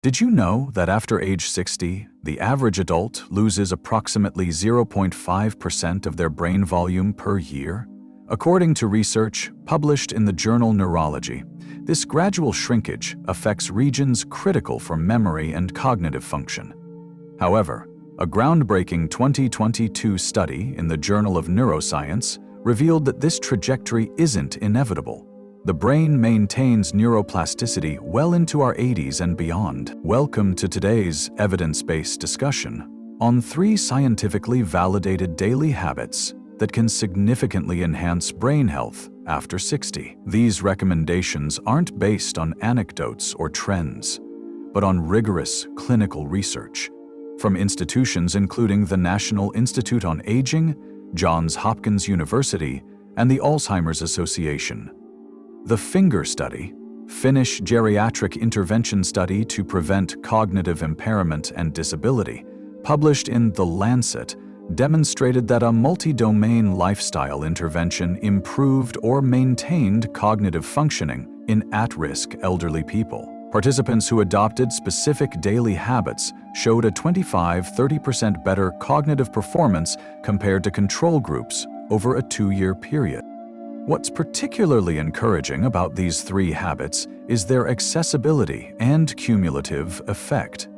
Did you know that after age 60, the average adult loses approximately 0.5% of their brain volume per year? According to research published in the journal Neurology, this gradual shrinkage affects regions critical for memory and cognitive function. However, a groundbreaking 2022 study in the Journal of Neuroscience revealed that this trajectory isn't inevitable. The brain maintains neuroplasticity well into our 80s and beyond. Welcome to today's evidence-based discussion on 3 scientifically validated daily habits that can significantly enhance brain health after 60. These recommendations aren't based on anecdotes or trends, but on rigorous clinical research from institutions including the National Institute on Aging, Johns Hopkins University, and the Alzheimer's Association. The FINGER study, Finnish Geriatric Intervention Study to Prevent Cognitive Impairment and Disability, published in The Lancet, demonstrated that a multi-domain lifestyle intervention improved or maintained cognitive functioning in at-risk elderly people. Participants who adopted specific daily habits showed a 25–30% better cognitive performance compared to control groups over a 2-year period. What's particularly encouraging about these 3 habits is their accessibility and cumulative effect.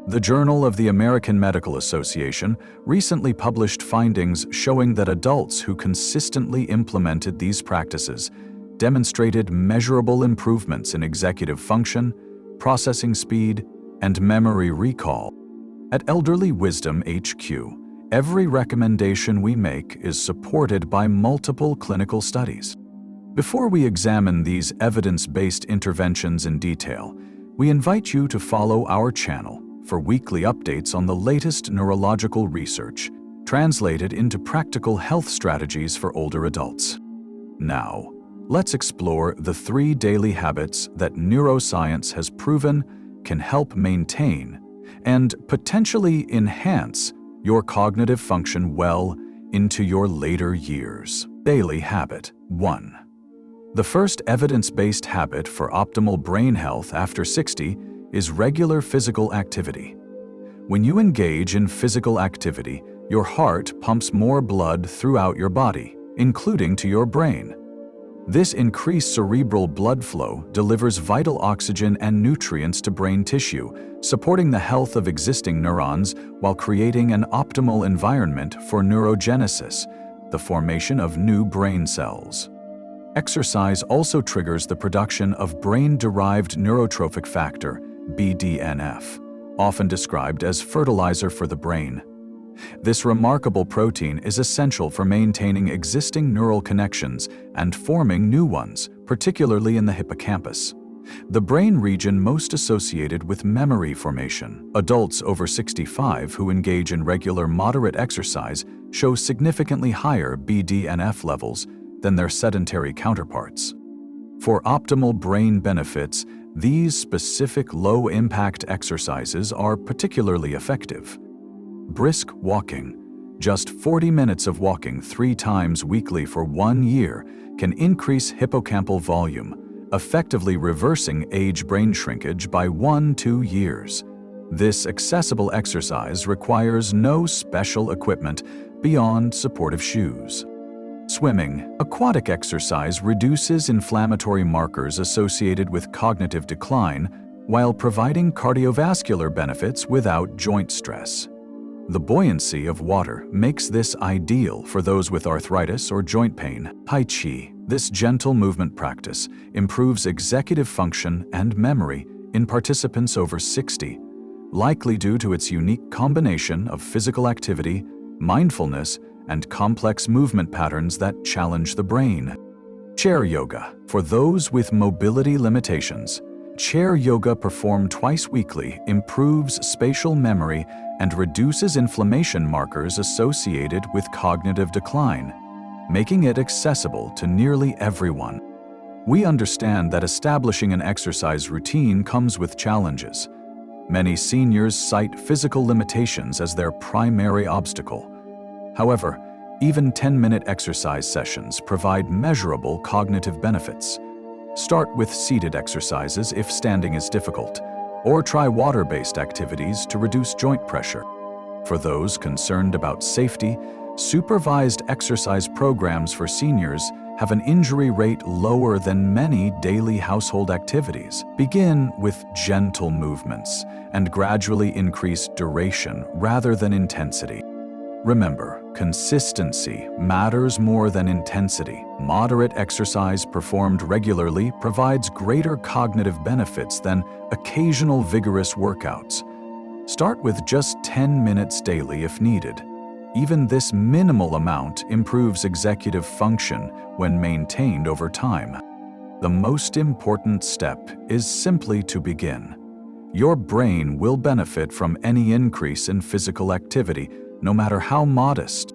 The Journal of the American Medical Association recently published findings showing that adults who consistently implemented these practices demonstrated measurable improvements in executive function, processing speed, and memory recall. At Elderly Wisdom HQ, every recommendation we make is supported by multiple clinical studies. Before we examine these evidence-based interventions in detail, we invite you to follow our channel for weekly updates on the latest neurological research, translated into practical health strategies for older adults. Now, let's explore the 3 daily habits that neuroscience has proven can help maintain and potentially enhance your cognitive function well into your later years. Daily habit 1. The first evidence-based habit for optimal brain health after 60 is regular physical activity. When you engage in physical activity, your heart pumps more blood throughout your body, including to your brain. This increased cerebral blood flow delivers vital oxygen and nutrients to brain tissue, supporting the health of existing neurons while creating an optimal environment for neurogenesis, the formation of new brain cells. Exercise also triggers the production of brain-derived neurotrophic factor, BDNF, often described as fertilizer for the brain. This remarkable protein is essential for maintaining existing neural connections and forming new ones, particularly in the hippocampus, the brain region most associated with memory formation. Adults over 65 who engage in regular moderate exercise show significantly higher BDNF levels than their sedentary counterparts. For optimal brain benefits, these specific low-impact exercises are particularly effective. Brisk walking. Just 40 minutes of walking 3 times weekly for 1 year can increase hippocampal volume, effectively reversing age brain shrinkage by 1–2 years. This accessible exercise requires no special equipment beyond supportive shoes. Swimming. Aquatic exercise reduces inflammatory markers associated with cognitive decline while providing cardiovascular benefits without joint stress. The buoyancy of water makes this ideal for those with arthritis or joint pain. Tai Chi. This gentle movement practice improves executive function and memory in participants over 60, likely due to its unique combination of physical activity, mindfulness, and complex movement patterns that challenge the brain. Chair yoga. For those with mobility limitations, chair yoga performed twice weekly improves spatial memory and reduces inflammation markers associated with cognitive decline, making it accessible to nearly everyone. We understand that establishing an exercise routine comes with challenges. Many seniors cite physical limitations as their primary obstacle. However, even 10-minute exercise sessions provide measurable cognitive benefits. Start with seated exercises if standing is difficult. or try water-based activities to reduce joint pressure. For those concerned about safety, supervised exercise programs for seniors have an injury rate lower than many daily household activities. Begin with gentle movements and gradually increase duration rather than intensity. Remember, consistency matters more than intensity. Moderate exercise performed regularly provides greater cognitive benefits than occasional vigorous workouts. Start with just 10 minutes daily if needed. Even this minimal amount improves executive function when maintained over time. The most important step is simply to begin. Your brain will benefit from any increase in physical activity, no matter how modest.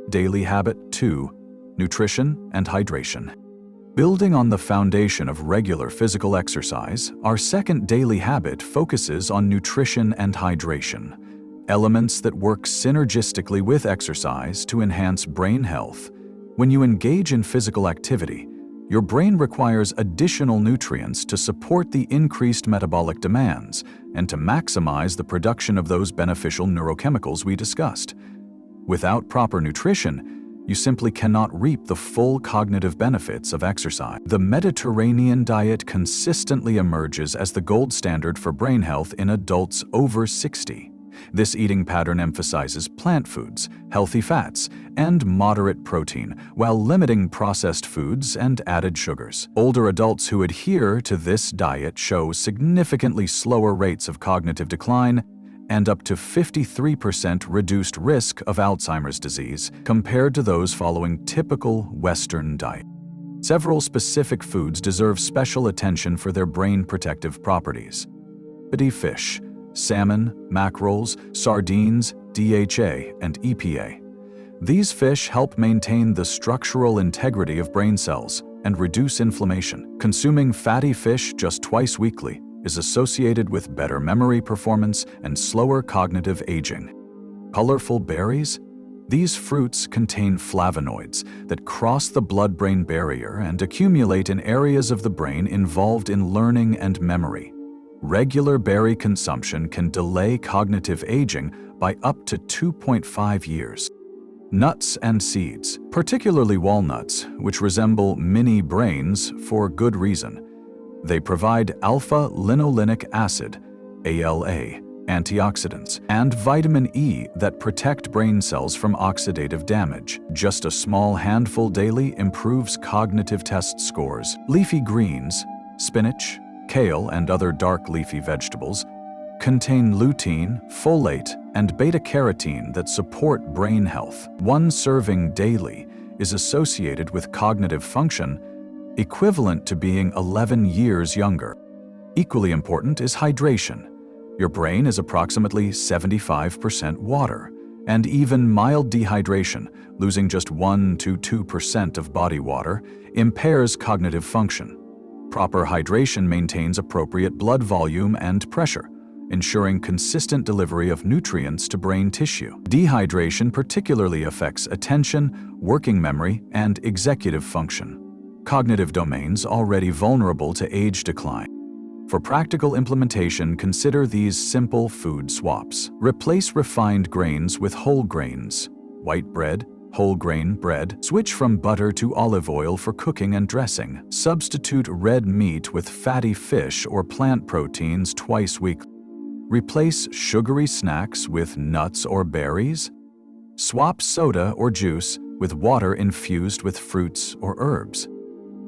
Daily habit 2: nutrition and hydration. Building on the foundation of regular physical exercise, our second daily habit focuses on nutrition and hydration, elements that work synergistically with exercise to enhance brain health. When you engage in physical activity, your brain requires additional nutrients to support the increased metabolic demands and to maximize the production of those beneficial neurochemicals we discussed. Without proper nutrition, you simply cannot reap the full cognitive benefits of exercise. The Mediterranean diet consistently emerges as the gold standard for brain health in adults over 60. This eating pattern emphasizes plant foods, healthy fats, and moderate protein, while limiting processed foods and added sugars. Older adults who adhere to this diet show significantly slower rates of cognitive decline and up to 53% reduced risk of Alzheimer's disease compared to those following typical Western diet. Several specific foods deserve special attention for their brain protective properties. Fish, salmon, mackerels, sardines, DHA, and EPA. These fish help maintain the structural integrity of brain cells and reduce inflammation. Consuming fatty fish just twice weekly is associated with better memory performance and slower cognitive aging. Colorful berries? These fruits contain flavonoids that cross the blood-brain barrier and accumulate in areas of the brain involved in learning and memory. Regular berry consumption can delay cognitive aging by up to 2.5 years. Nuts and seeds, particularly walnuts, which resemble mini brains for good reason. They provide alpha-linolenic acid, ALA, antioxidants, and vitamin E that protect brain cells from oxidative damage. Just a small handful daily improves cognitive test scores. Leafy greens, spinach, kale, and other dark leafy vegetables contain lutein, folate, and beta-carotene that support brain health. One serving daily is associated with cognitive function equivalent to being 11 years younger. Equally important is hydration. Your brain is approximately 75% water, and even mild dehydration, losing just 1 to 2% of body water, impairs cognitive function. Proper hydration maintains appropriate blood volume and pressure, ensuring consistent delivery of nutrients to brain tissue. Dehydration particularly affects attention, working memory, and executive function, cognitive domains already vulnerable to age decline. For practical implementation, consider these simple food swaps. Replace refined grains with whole grains, white bread, whole grain bread. Switch from butter to olive oil for cooking and dressing. Substitute red meat with fatty fish or plant proteins twice weekly. Replace sugary snacks with nuts or berries. Swap soda or juice with water infused with fruits or herbs.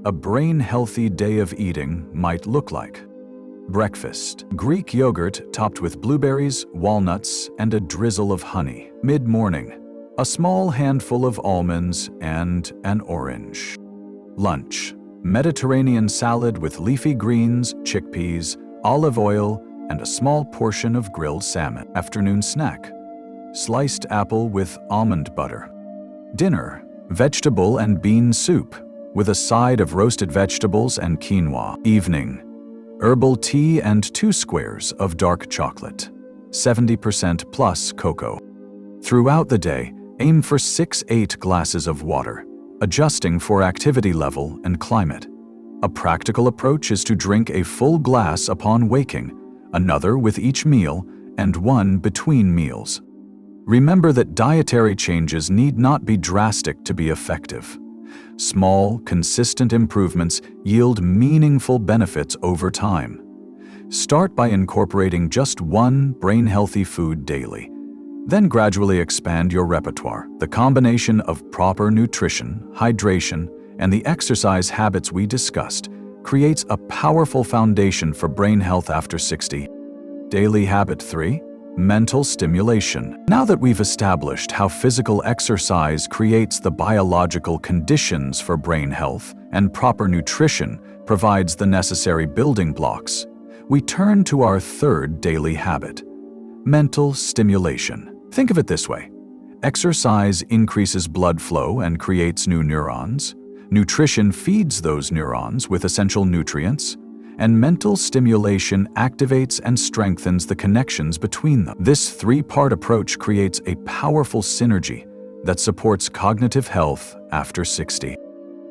A brain-healthy day of eating might look like: breakfast, Greek yogurt topped with blueberries, walnuts, and a drizzle of honey. Mid-morning, a small handful of almonds and an orange. Lunch, Mediterranean salad with leafy greens, chickpeas, olive oil, and a small portion of grilled salmon. Afternoon snack, sliced apple with almond butter. Dinner, vegetable and bean soup with a side of roasted vegetables and quinoa. Evening, herbal tea and 2 squares of dark chocolate, 70% plus cocoa. Throughout the day, aim for 6-8 glasses of water, adjusting for activity level and climate. A practical approach is to drink a full glass upon waking, another with each meal, and one between meals. Remember that dietary changes need not be drastic to be effective. Small, consistent improvements yield meaningful benefits over time. Start by incorporating just one brain-healthy food daily. Then gradually expand your repertoire. The combination of proper nutrition, hydration, and the exercise habits we discussed creates a powerful foundation for brain health after 60. Daily habit 3. Mental stimulation. Now that we've established how physical exercise creates the biological conditions for brain health and proper nutrition provides the necessary building blocks, we turn to our third daily habit: mental stimulation. Think of it this way. Exercise increases blood flow and creates new neurons. Nutrition feeds those neurons with essential nutrients, and mental stimulation activates and strengthens the connections between them. This three-part approach creates a powerful synergy that supports cognitive health after 60.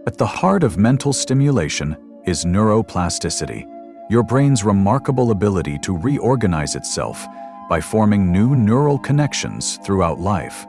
At the heart of mental stimulation is neuroplasticity, your brain's remarkable ability to reorganize itself by forming new neural connections throughout life.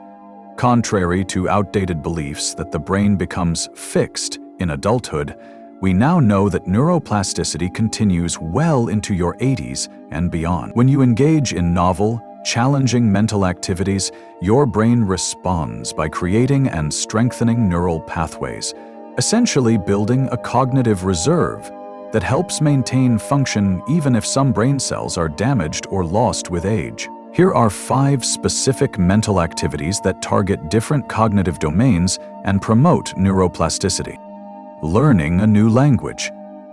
Contrary to outdated beliefs that the brain becomes fixed in adulthood, we now know that neuroplasticity continues well into your 80s and beyond. When you engage in novel, challenging mental activities, your brain responds by creating and strengthening neural pathways, essentially building a cognitive reserve that helps maintain function even if some brain cells are damaged or lost with age. Here are 5 specific mental activities that target different cognitive domains and promote neuroplasticity. Learning a new language.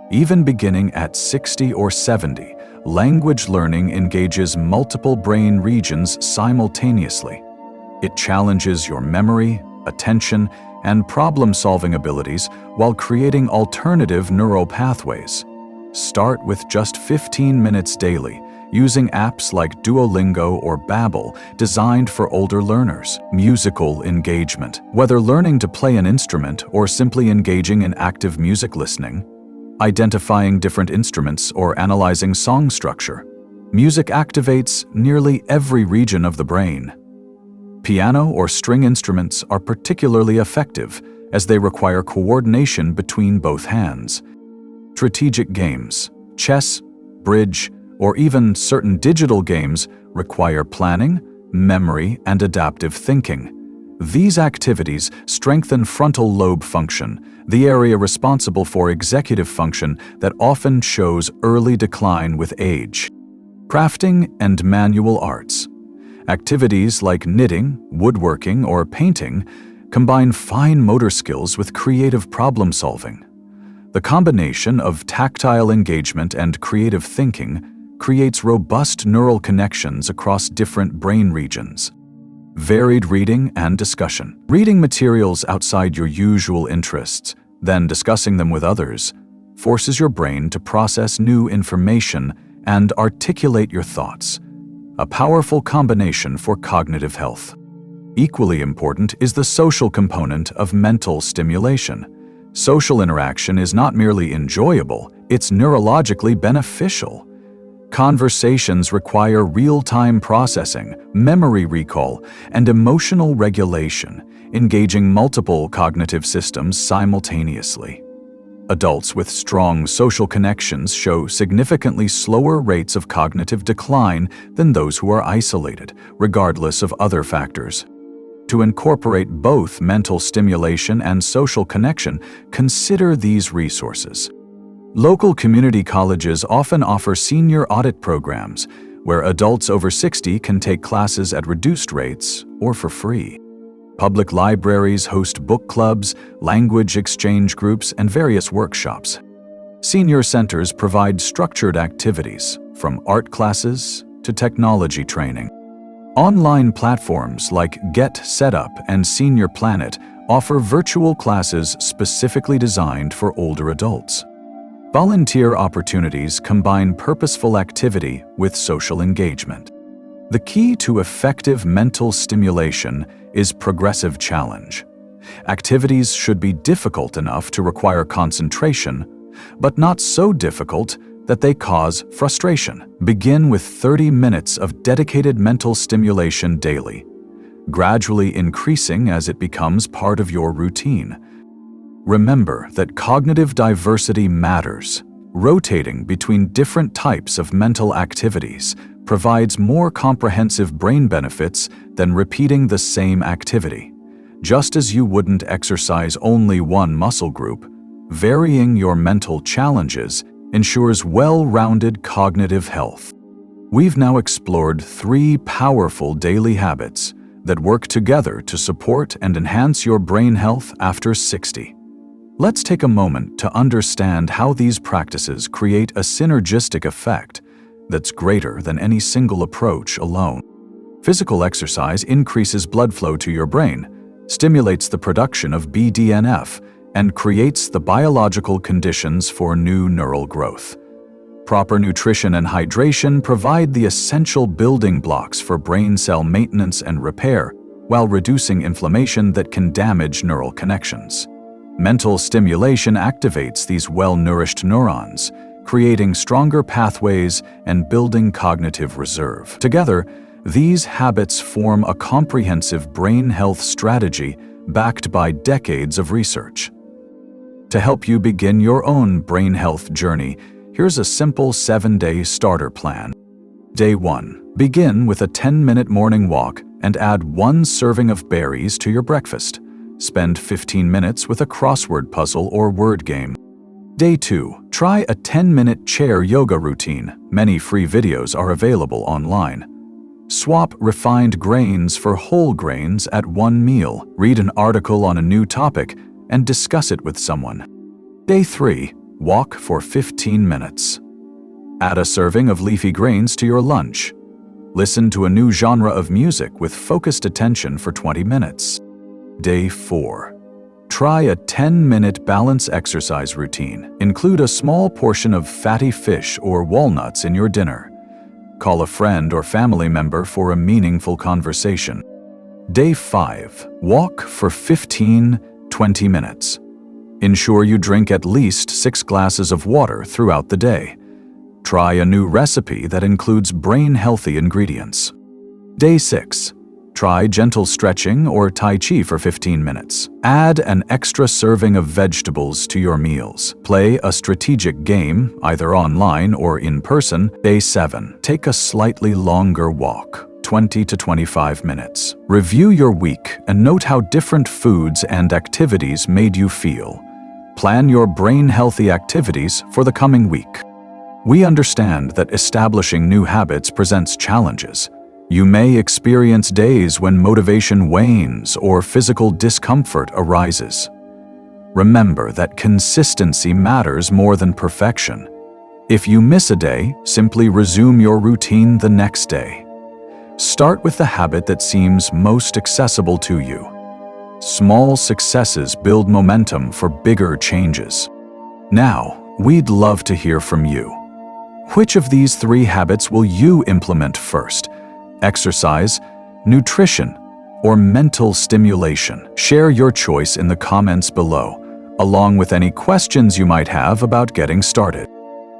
Even beginning at 60 or 70, language learning engages multiple brain regions simultaneously. It challenges your memory, attention, and problem-solving abilities while creating alternative neural pathways. Start with just 15 minutes daily, using apps like Duolingo or Babbel designed for older learners. Musical engagement. Whether learning to play an instrument or simply engaging in active music listening, identifying different instruments or analyzing song structure, music activates nearly every region of the brain. Piano or string instruments are particularly effective as they require coordination between both hands. Strategic games, chess, bridge, or even certain digital games require planning, memory, and adaptive thinking. These activities strengthen frontal lobe function, the area responsible for executive function that often shows early decline with age. Crafting and manual arts. Activities like knitting, woodworking, or painting combine fine motor skills with creative problem-solving. The combination of tactile engagement and creative thinking creates robust neural connections across different brain regions. Varied reading and discussion. Reading materials outside your usual interests, then discussing them with others, forces your brain to process new information and articulate your thoughts, a powerful combination for cognitive health. Equally important is the social component of mental stimulation. Social interaction is not merely enjoyable, it's neurologically beneficial. Conversations require real-time processing, memory recall, and emotional regulation, engaging multiple cognitive systems simultaneously. Adults with strong social connections show significantly slower rates of cognitive decline than those who are isolated, regardless of other factors. To incorporate both mental stimulation and social connection, consider these resources. Local community colleges often offer senior audit programs where adults over 60 can take classes at reduced rates or for free. Public libraries host book clubs, language exchange groups, and various workshops. Senior centers provide structured activities, from art classes to technology training. Online platforms like Get Set Up and Senior Planet offer virtual classes specifically designed for older adults. Volunteer opportunities combine purposeful activity with social engagement. The key to effective mental stimulation is progressive challenge. Activities should be difficult enough to require concentration, but not so difficult that they cause frustration. Begin with 30 minutes of dedicated mental stimulation daily, gradually increasing as it becomes part of your routine. Remember that cognitive diversity matters. Rotating between different types of mental activities provides more comprehensive brain benefits than repeating the same activity. Just as you wouldn't exercise only one muscle group, varying your mental challenges ensures well-rounded cognitive health. We've now explored 3 powerful daily habits that work together to support and enhance your brain health after 60. Let's take a moment to understand how these practices create a synergistic effect that's greater than any single approach alone. Physical exercise increases blood flow to your brain, stimulates the production of BDNF, and creates the biological conditions for new neural growth. Proper nutrition and hydration provide the essential building blocks for brain cell maintenance and repair, while reducing inflammation that can damage neural connections. Mental stimulation activates these well-nourished neurons, creating stronger pathways and building cognitive reserve. Together, these habits form a comprehensive brain health strategy backed by decades of research. To help you begin your own brain health journey, here's a simple 7-day starter plan. Day 1. Begin with a 10-minute morning walk and add 1 serving of berries to your breakfast. Spend 15 minutes with a crossword puzzle or word game. Day 2. Try a 10-minute chair yoga routine. Many free videos are available online. Swap refined grains for whole grains at one meal. Read an article on a new topic and discuss it with someone. Day 3. Walk for 15 minutes. Add a serving of leafy grains to your lunch. Listen to a new genre of music with focused attention for 20 minutes. Day 4. Try a 10-minute balance exercise routine. Include a small portion of fatty fish or walnuts in your dinner. Call a friend or family member for a meaningful conversation. Day 5. Walk for 15-20 minutes. Ensure you drink at least 6 glasses of water throughout the day. Try a new recipe that includes brain-healthy ingredients. Day 6. Try gentle stretching or Tai Chi for 15 minutes. Add an extra serving of vegetables to your meals. Play a strategic game, either online or in person. Day 7. Take a slightly longer walk, 20 to 25 minutes. Review your week and note how different foods and activities made you feel. Plan your brain-healthy activities for the coming week. We understand that establishing new habits presents challenges. You may experience days when motivation wanes or physical discomfort arises. Remember that consistency matters more than perfection. If you miss a day, simply resume your routine the next day. Start with the habit that seems most accessible to you. Small successes build momentum for bigger changes. Now, we'd love to hear from you. Which of these 3 habits will you implement first? Exercise, nutrition, or mental stimulation? Share your choice in the comments below, along with any questions you might have about getting started.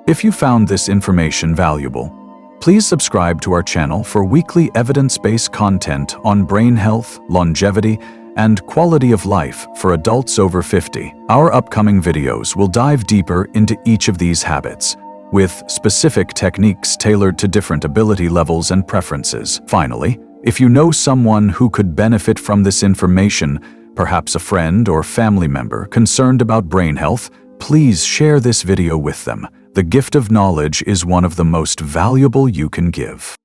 If you found this information valuable, please subscribe to our channel for weekly evidence-based content on brain health, longevity, and quality of life for adults over 50. Our upcoming videos will dive deeper into each of these habits, with specific techniques tailored to different ability levels and preferences. Finally, if you know someone who could benefit from this information, perhaps a friend or family member concerned about brain health, please share this video with them. The gift of knowledge is one of the most valuable you can give.